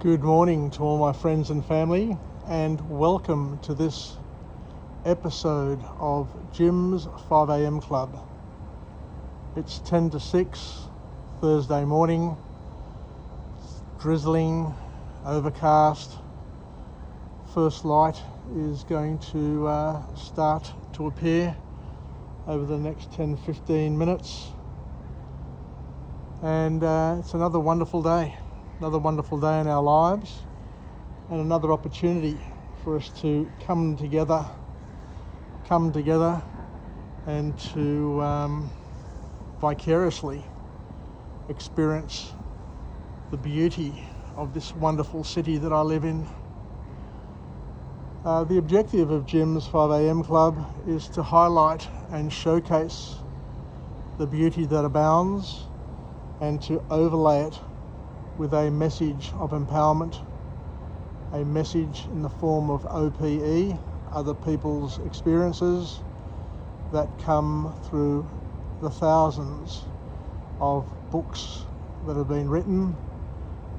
Good morning to all my friends and family, and welcome to this episode of Jim's 5am Club. It's 10 to 6, Thursday morning. It's drizzling, overcast. First light is going to start to appear over the next 10-15 minutes. And it's another wonderful day. Another wonderful day in our lives, and another opportunity for us to come together and to vicariously experience the beauty of this wonderful city that I live in. The objective of Jim's 5am Club is to highlight and showcase the beauty that abounds and to overlay it with a message of empowerment, a message in the form of OPE, other people's experiences that come through the thousands of books that have been written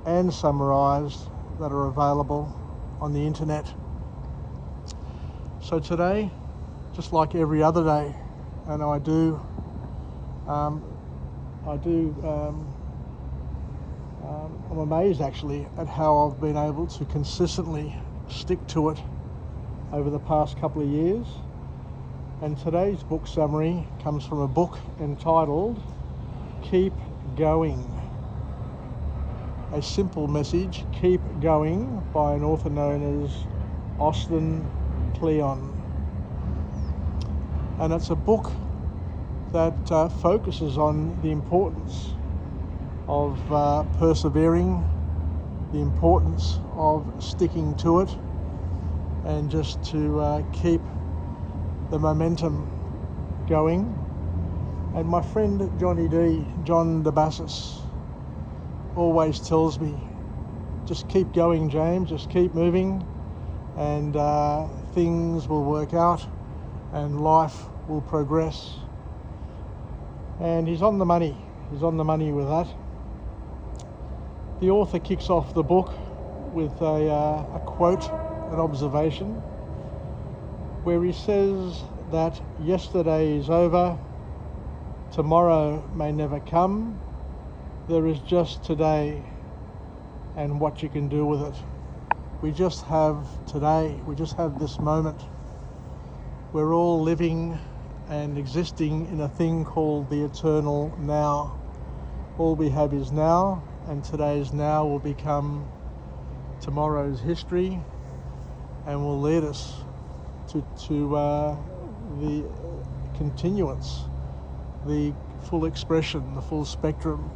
and summarised that are available on the internet. So today, just like every other day, and I'm amazed actually at how I've been able to consistently stick to it over the past couple of years. And today's book summary comes from a book entitled Keep Going. A simple message, keep going, by an author known as Klein. And it's a book that focuses on the importance of persevering, the importance of sticking to it, and just to keep the momentum going. And my friend John DeBassis, always tells me, just keep going, James, just keep moving, and things will work out and life will progress. And he's on the money with that. The author kicks off the book with a quote, an observation, where he says that yesterday is over, tomorrow may never come, there is just today and what you can do with it. We just have today, we just have this moment. We're all living and existing in a thing called the eternal now. All we have is now, and today's now will become tomorrow's history and will lead us to the continuance, the full expression, the full spectrum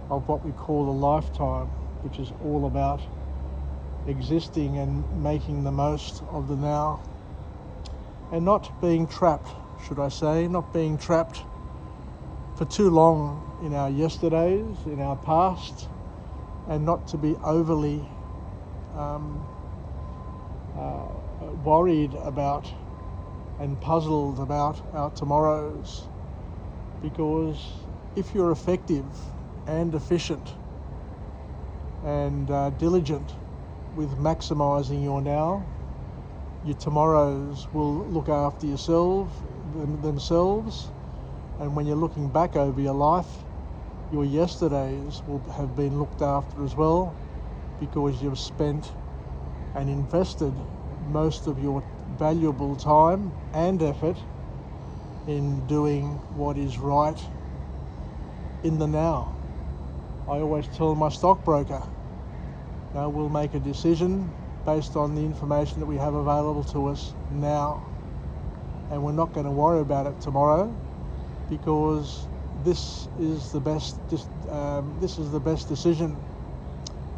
of what we call a lifetime, which is all about existing and making the most of the now, and not being trapped, not being trapped for too long in our yesterdays, in our past, and not to be overly worried about and puzzled about our tomorrows. Because if you're effective and efficient and diligent with maximising your now, your tomorrows will look after themselves. And when you're looking back over your life, your yesterdays will have been looked after as well, because you've spent and invested most of your valuable time and effort in doing what is right in the now. I always tell my stockbroker, we'll make a decision based on the information that we have available to us now, and we're not going to worry about it tomorrow, because this is the best decision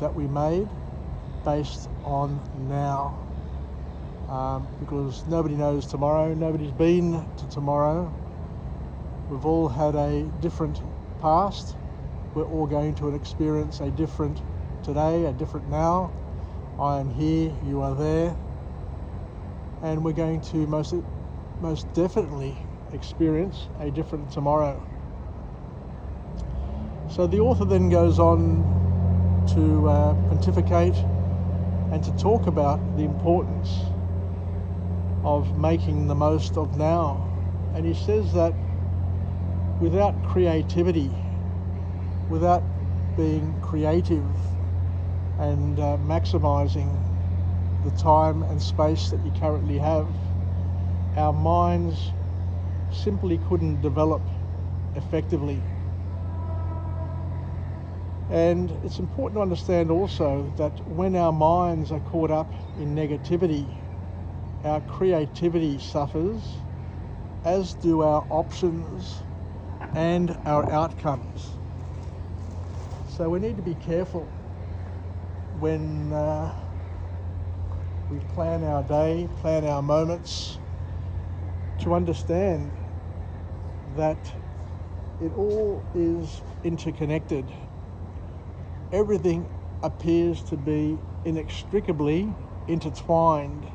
that we made based on now. Because nobody knows tomorrow, nobody's been to tomorrow. We've all had a different past. We're all going to experience a different today, a different now. I am here, you are there, and we're going to most definitely experience a different tomorrow. So the author then goes on to pontificate and to talk about the importance of making the most of now. And he says that without creativity, without being creative and maximizing the time and space that you currently have, our minds simply couldn't develop effectively. And it's important to understand also that when our minds are caught up in negativity, our creativity suffers, as do our options and our outcomes. So we need to be careful when we plan our day, plan our moments, to understand that it all is interconnected. Everything appears to be inextricably intertwined.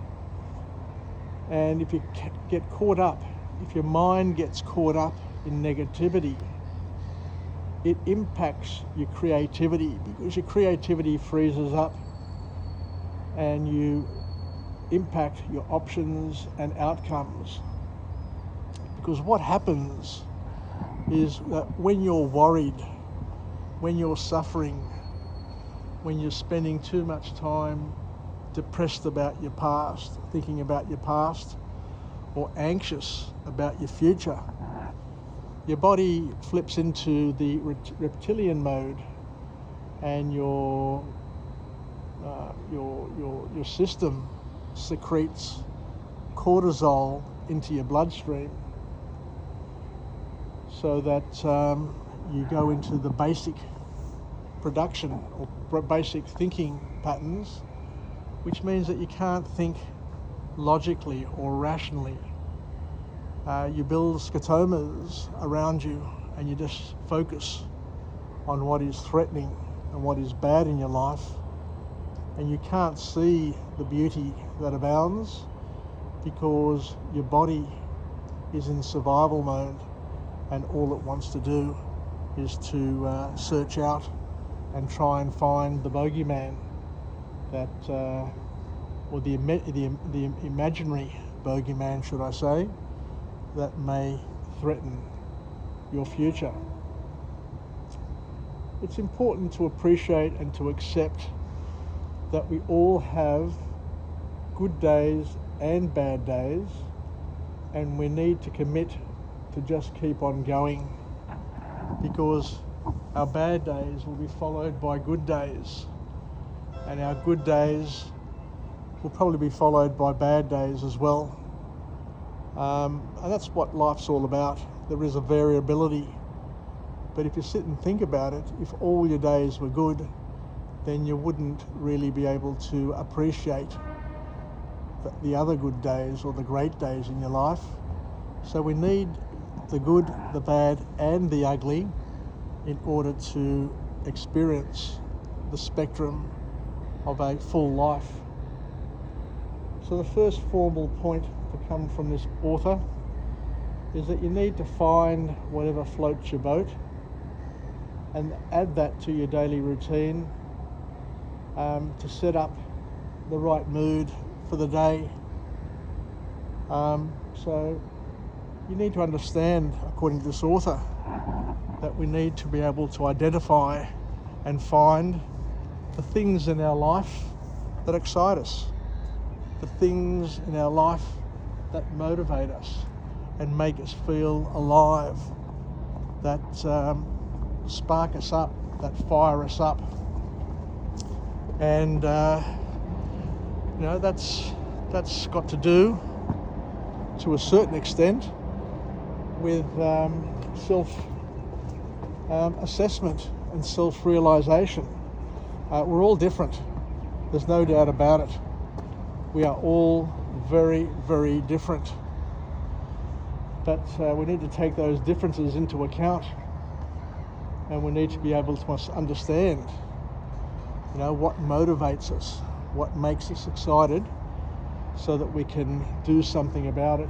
And if you get caught up, if your mind gets caught up in negativity, it impacts your creativity, because your creativity freezes up and you impact your options and outcomes. Because what happens is that when you're worried, when you're suffering, when you're spending too much time depressed about your past, thinking about your past, or anxious about your future, your body flips into the reptilian mode, and your system secretes cortisol into your bloodstream, so that you go into the basic production or basic thinking patterns, which means that you can't think logically or rationally. You build scotomas around you, and you just focus on what is threatening and what is bad in your life, and you can't see the beauty that abounds, because your body is in survival mode, and all it wants to do is to search out and try and find the bogeyman that, or the imaginary bogeyman, should I say, that may threaten your future. It's important to appreciate and to accept that we all have good days and bad days, and we need to commit to just keep on going, because our bad days will be followed by good days, and our good days will probably be followed by bad days as well. And that's what life's all about. There is a variability. But if you sit and think about it, if all your days were good, then you wouldn't really be able to appreciate the other good days or the great days in your life. So we need the good, the bad, and the ugly in order to experience the spectrum of a full life. So the first formal point to come from this author is that you need to find whatever floats your boat and add that to your daily routine to set up the right mood for the day. So you need to understand, according to this author, that we need to be able to identify and find the things in our life that excite us, the things in our life that motivate us and make us feel alive, that spark us up, that fire us up. And that's got to do, to a certain extent, with self-assessment and self-realization. We're all different. There's no doubt about it. We are all very, very different. But we need to take those differences into account, and we need to be able to understand, what motivates us, what makes us excited, so that we can do something about it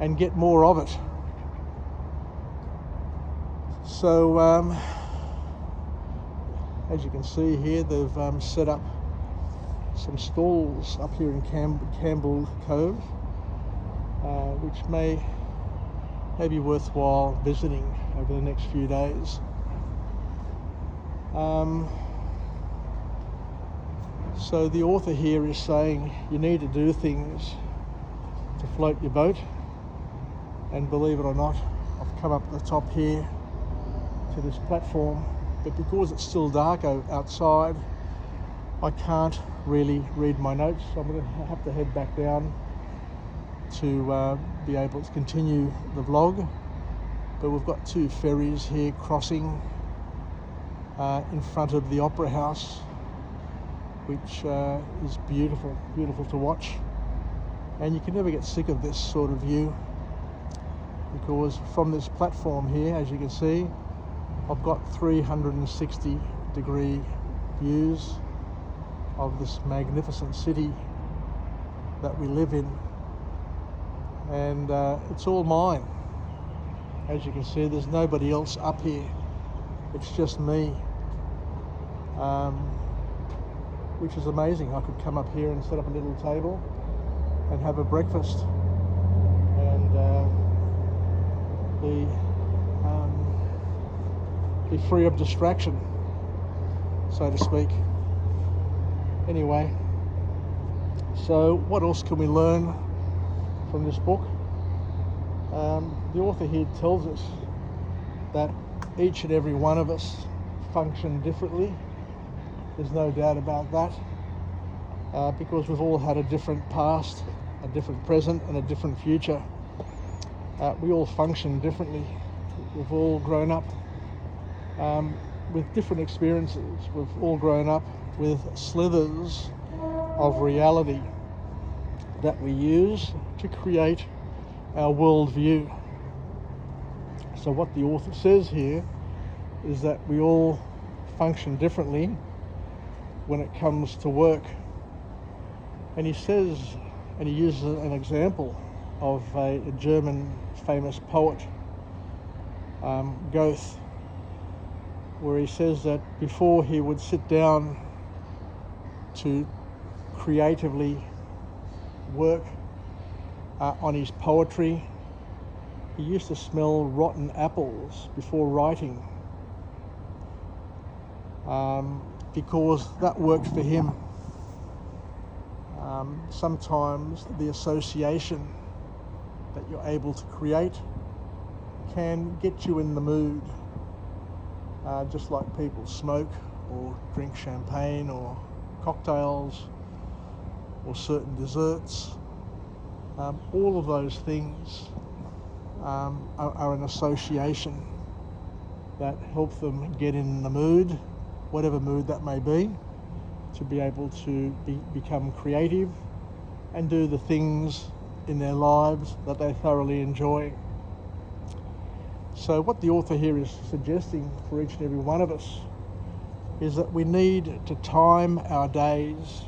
and get more of it. So As you can see here, they've set up some stalls up here in Campbell Cove, which may be worthwhile visiting over the next few days. So the author here is saying you need to do things to float your boat, and believe it or not, I've come up the top here to this platform, but because it's still dark outside, I can't really read my notes, so I'm going to have to head back down to be able to continue the vlog. But we've got two ferries here crossing in front of the Opera House, which is beautiful to watch, and you can never get sick of this sort of view, because from this platform here, as you can see, I've got 360-degree views of this magnificent city that we live in, and it's all mine. As you can see, there's nobody else up here, it's just me, which is amazing. I could come up here and set up a little table and have a breakfast and be free of distraction, so to speak. Anyway, so what else can we learn from this book? The author here tells us that each and every one of us function differently. There's no doubt about that, because we've all had a different past, a different present, and a different future. We all function differently. We've all grown up with different experiences. We've all grown up with slithers of reality that we use to create our worldview. So what the author says here is that we all function differently when it comes to work. And he says, and he uses an example of a German famous poet, Goethe, where he says that before he would sit down to creatively work on his poetry, he used to smell rotten apples before writing, because that worked for him. Sometimes the association that you're able to create can get you in the mood, just like people smoke or drink champagne or cocktails or certain desserts. All of those things are an association that help them get in the mood, whatever mood that may be, to be able to become creative and do the things in their lives that they thoroughly enjoy. So what the author here is suggesting for each and every one of us is that we need to time our days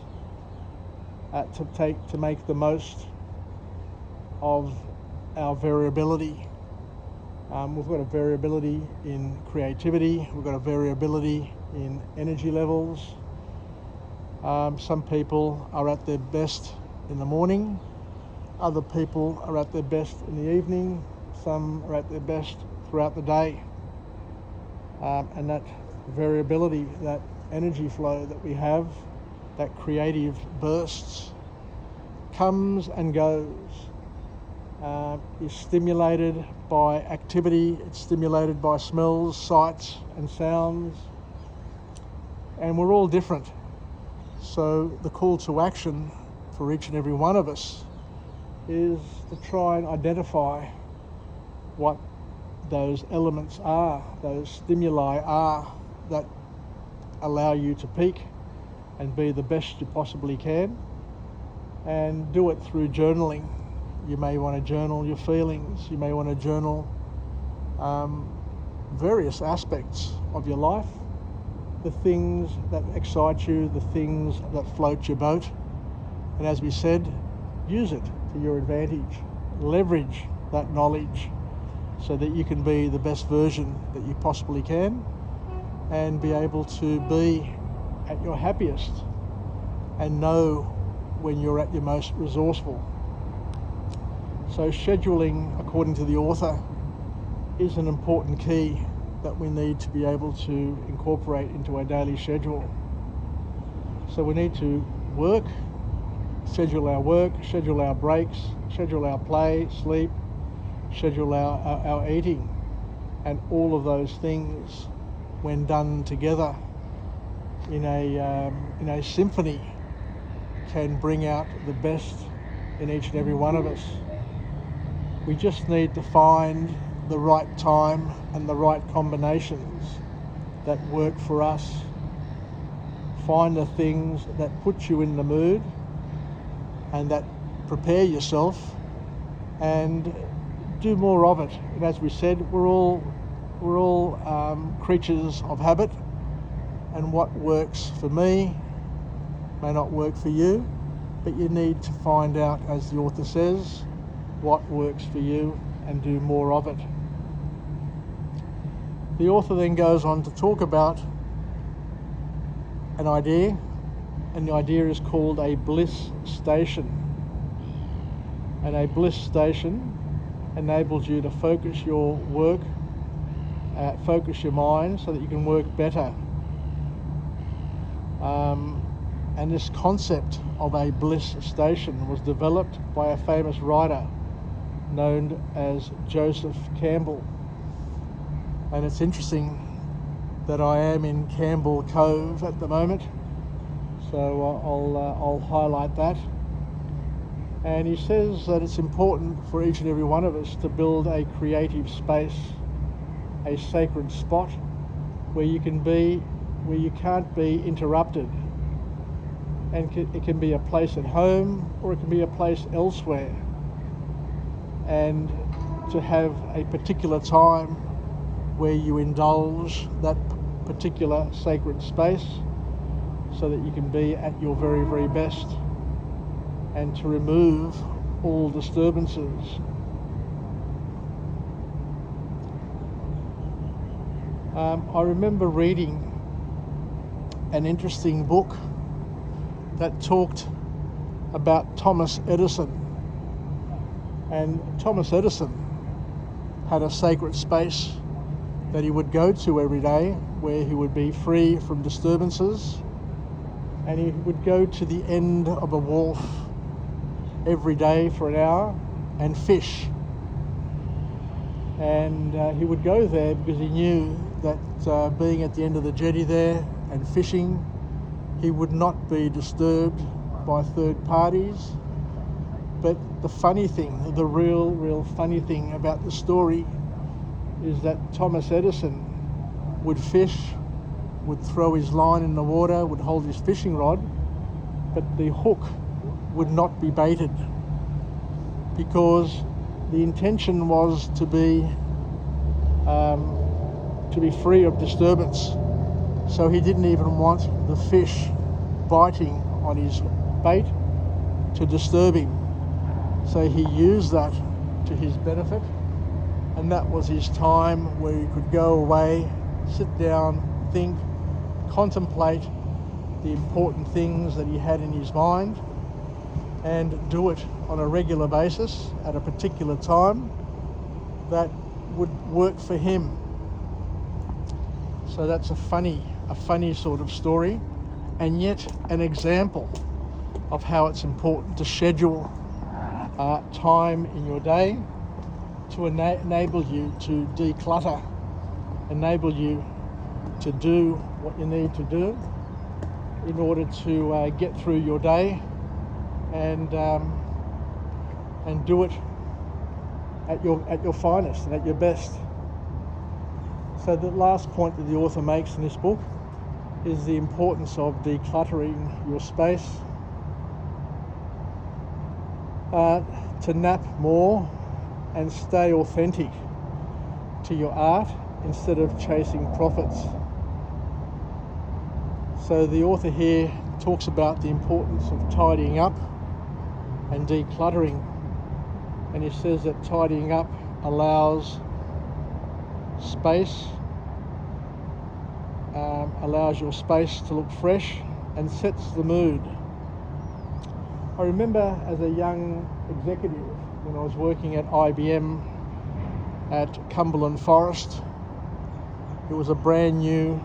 to make the most of our variability. We've got a variability in creativity, we've got a variability in energy levels. Some people are at their best in the morning, other people are at their best in the evening, some are at their best throughout the day. And that variability, that energy flow that we have, that creative bursts, comes and goes, is stimulated by activity, it's stimulated by smells, sights and sounds, and we're all different. So the call to action for each and every one of us is to try and identify what those elements are, those stimuli are that allow you to peak and be the best you possibly can, and do it through journaling. You may want to journal your feelings, you may want to journal various aspects of your life, the things that excite you, the things that float your boat, and as we said, use it to your advantage. Leverage that knowledge so that you can be the best version that you possibly can, and be able to be at your happiest and know when you're at your most resourceful. So scheduling, according to the author, is an important key that we need to be able to incorporate into our daily schedule. So we need to work, schedule our breaks, schedule our play, sleep, schedule our eating, and all of those things, when done together in a symphony, can bring out the best in each and every one of us. We just need to find the right time and the right combinations that work for us. Find the things that put you in the mood and that prepare yourself, and do more of it. And as we said, we're all creatures of habit, and what works for me may not work for you, but you need to find out, as the author says, what works for you and do more of it. The author then goes on to talk about an idea, and the idea is called a Bliss Station. And a Bliss Station enables you to focus your work, focus your mind so that you can work better. And this concept of a Bliss Station was developed by a famous writer known as Joseph Campbell. And it's interesting that I am in Campbell Cove at the moment, so I'll highlight that. And he says that it's important for each and every one of us to build a creative space, a sacred spot where you can be, where you can't be interrupted. And it can be a place at home, or it can be a place elsewhere. And to have a particular time where you indulge that particular sacred space so that you can be at your very, very best, and to remove all disturbances. I remember reading an interesting book that talked about Thomas Edison. And Thomas Edison had a sacred space that he would go to every day where he would be free from disturbances, and he would go to the end of a wharf every day for an hour and fish. And he would go there because he knew that being at the end of the jetty there and fishing, he would not be disturbed by third parties. But the funny thing, the real funny thing about the story is that Thomas Edison would fish, would throw his line in the water, would hold his fishing rod, but the hook would not be baited, because the intention was to be free of disturbance. So he didn't even want the fish biting on his bait to disturb him. So he used that to his benefit, and that was his time where he could go away, sit down, think, contemplate the important things that he had in his mind, and do it on a regular basis at a particular time that would work for him. So that's a funny sort of story, and yet an example of how it's important to schedule time in your day to enable you to declutter, enable you to do what you need to do in order to get through your day and do it at your finest and at your best. So the last point that the author makes in this book is the importance of decluttering your space, to nap more and stay authentic to your art instead of chasing profits. So the author here talks about the importance of tidying up and decluttering, and he says that tidying up allows space allows your space to look fresh and sets the mood. I remember as a young executive when I was working at IBM at Cumberland Forest. It was a brand new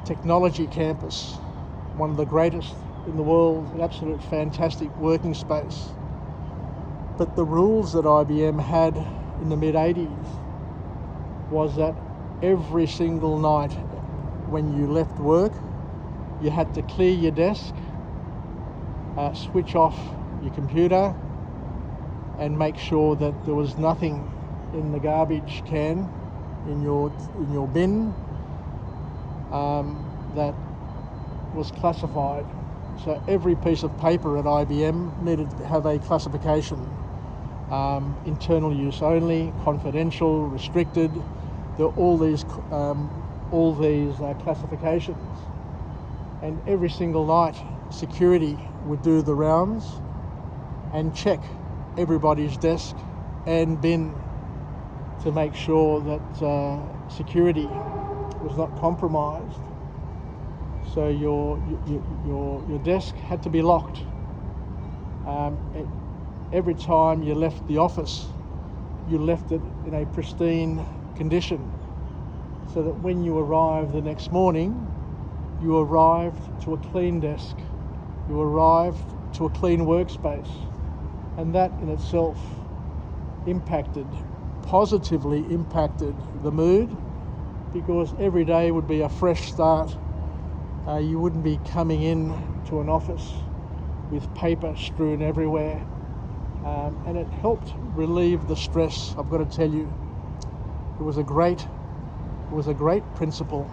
technology campus, one of the greatest in the world, an absolute fantastic working space. But the rules that IBM had in the mid-80s was that every single night when you left work, you had to clear your desk, switch off your computer, and make sure that there was nothing in the garbage can, in your bin, that was classified. So every piece of paper at IBM needed to have a classification. Internal use only, confidential, restricted. There were all these classifications. And every single night, security would do the rounds and check everybody's desk and bin to make sure that security was not compromised. So your desk had to be locked. Every time you left the office, you left it in a pristine condition, so that when you arrived the next morning, you arrived to a clean desk, you arrived to a clean workspace, and that in itself positively impacted the mood, because every day would be a fresh start. You wouldn't be coming in to an office with paper strewn everywhere, and it helped relieve the stress. I've got to tell you, it was a great principle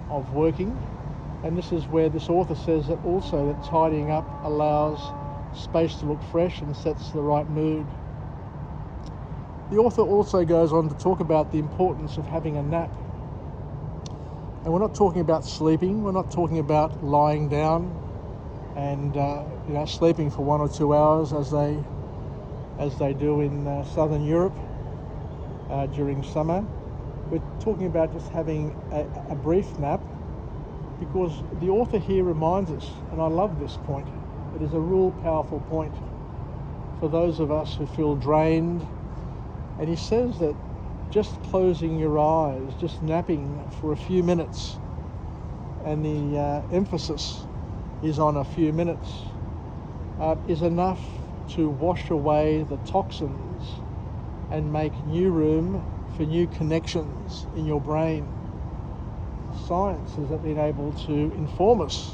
of working, and this is where this author says that also that tidying up allows space to look fresh and sets the right mood. The author also goes on to talk about the importance of having a nap. And we're not talking about sleeping, we're not talking about lying down and sleeping for 1 or 2 hours as they do in southern Europe during summer. We're talking about just having a brief nap, because the author here reminds us, and I love this point, it is a real powerful point for those of us who feel drained. And he says that just closing your eyes, just napping for a few minutes, and the emphasis is on a few minutes, is enough to wash away the toxins and make new room for new connections in your brain. Science has been able to inform us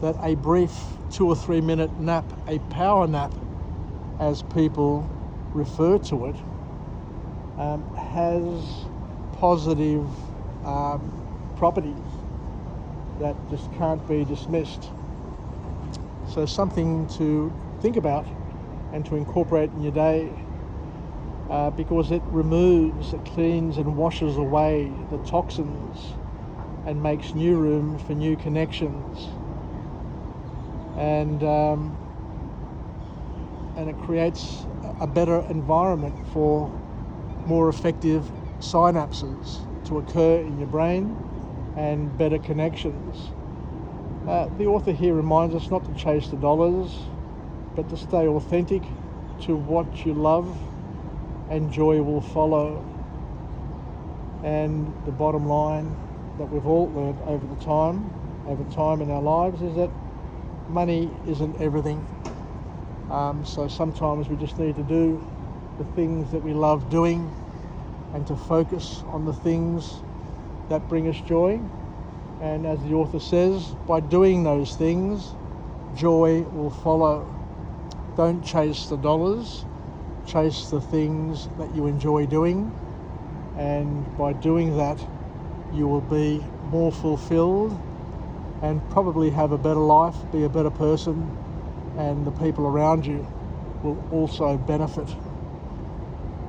that a brief 2 or 3 minute nap, a power nap as people refer to it, has positive properties that just can't be dismissed. So something to think about and to incorporate in your day, because it cleans and washes away the toxins and makes new room for new connections, and it creates a better environment for more effective synapses to occur in your brain and better connections. The author here reminds us not to chase the dollars, but to stay authentic to what you love, and joy will follow. And the bottom line that we've all learned over time in our lives is that money isn't everything. So sometimes we just need to do the things that we love doing and to focus on the things that bring us joy. And as the author says, by doing those things, joy will follow. Don't chase the dollars, chase the things that you enjoy doing, and by doing that you will be more fulfilled and probably have a better life, be a better person, and the people around you will also benefit.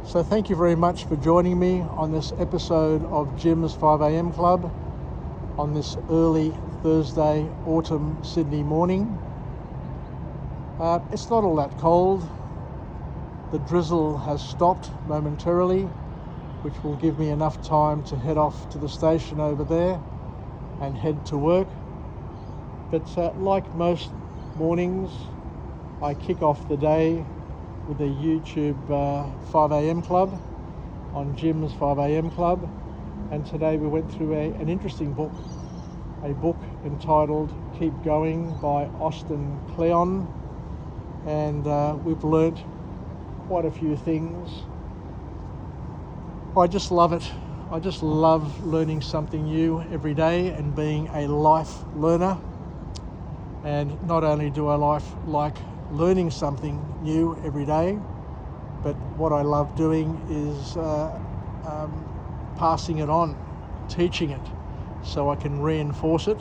So thank you very much for joining me on this episode of Jim's 5am Club on this early Thursday autumn Sydney morning. It's not all that cold. The drizzle has stopped momentarily. which will give me enough time to head off to the station over there and head to work. But like most mornings, I kick off the day with a YouTube 5 a.m. club on Jim's 5 a.m. club, and today we went through an interesting book, a book entitled Keep Going by Klein, and we've learnt quite a few things. I just love it. I just love learning something new every day and being a life learner. And not only do I like learning something new every day, but what I love doing is passing it on, teaching it, so I can reinforce it,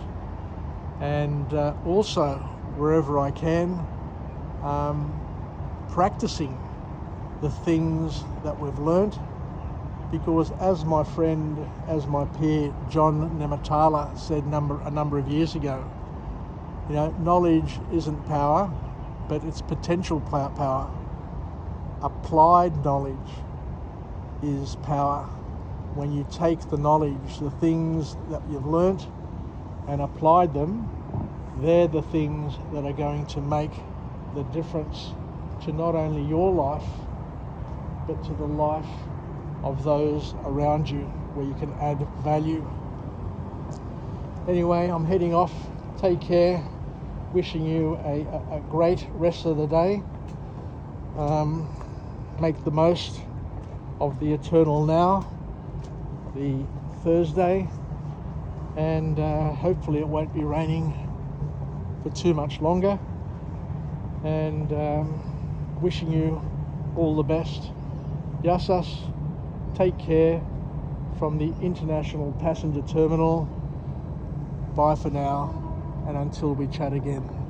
and also, wherever I can, practicing the things that we've learnt. Because as my peer John Nematala said a number of years ago, knowledge isn't power, but it's potential power. Applied knowledge is power. When you take the knowledge, the things that you've learnt, and applied them, they're the things that are going to make the difference to not only your life, but to the life of those around you, where you can add value. Anyway, I'm heading off. Take care. Wishing you a great rest of the day. Make the most of the eternal now, the Thursday, and hopefully it won't be raining for too much longer. And wishing you all the best. Yassas. Take care from the International Passenger Terminal. Bye for now, and until we chat again.